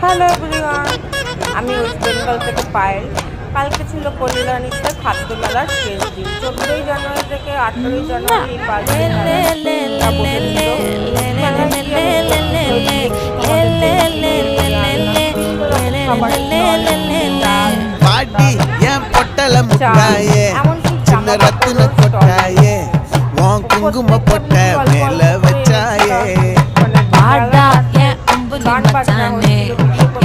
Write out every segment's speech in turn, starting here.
Hello everyone, আমি West Bengal থেকে পায়েল। কালকে ছিল কল্যাণীতে খাদ্য মেলার শেষ দিন। 14ই জানুয়ারি থেকে 18ই জানুয়ারি குங்கும பொட்ட மேல வச்சாயே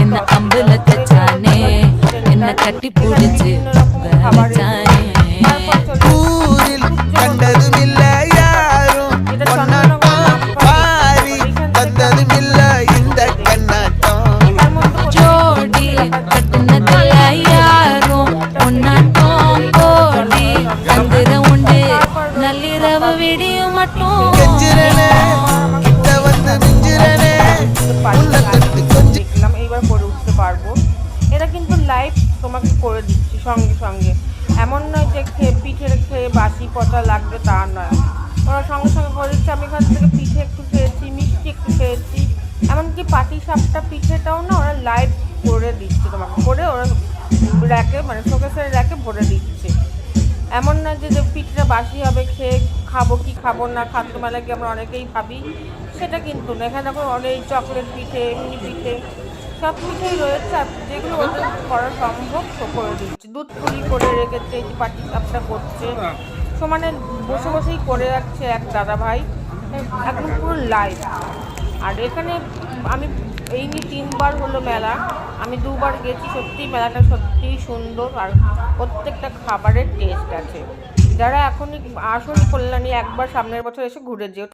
என்ன அம்புல தச்சானே என்ன கட்டி பிடிச்சு ஊரில் கண்டதும் இல்ல யாரும் பாரி தந்ததும் இல்ல இந்த கண்ணாட்டம் ஜோடி கட்டுனதுல யாரும் ஒன்னாட்டம் போடி தந்திர உண்டு நள்ளிரவு விடியும் மட்டும் கிட்ட வந்து நிஞ்சிரனே দেখলাম এইবার করে উঠতে পারবো। এটা কিন্তু লাইভ তোমাকে করে দিচ্ছি সঙ্গে সঙ্গে, এমন নয় যে পিঠে খেয়ে বাসি পচা লাগবে তা নয়, ওরা সঙ্গে সঙ্গে করে দিচ্ছে। আমি এখান থেকে পিঠে একটু খেয়েছি, মিষ্টি একটু খেয়েছি, এমনকি পাটি সাপটা পিঠেটাও না ওরা লাইভ করে দিচ্ছে তোমাকে, করে ওরা র্যাকে মানে শোকেসের র্যাকে ভরে দিচ্ছে। এমন না যে পিঠেটা বাসি হবে, খেয়ে খাবো কি খাবো না, খাদ্য মেলায় কি আমরা অনেকেই ভাবি, সেটা কিন্তু না। এখানে দেখো অনেক চকলেট পিঠে, এমনি পিঠে, সব পিঠেই রয়েছে, আর যেগুলো ওদের করা সম্ভব সে করে দিচ্ছে। দুধ পুলি করে রেখেছে, এই যে পাটি সাপটা করছে, সমানে বসে বসেই করে রাখছে এক দাদা ভাই, একদম পুরো লাইভ। আর এখানে আমি এই নিয়ে 3বার হলো মেলা, আমি 2বার গেছি। সত্যিই মেলাটা সত্যিই সুন্দর, আর প্রত্যেকটা খাবারের টেস্ট আছে। যারা এখনই আসল কল্যাণী একবার সামনের বছর এসে ঘুরে যেও।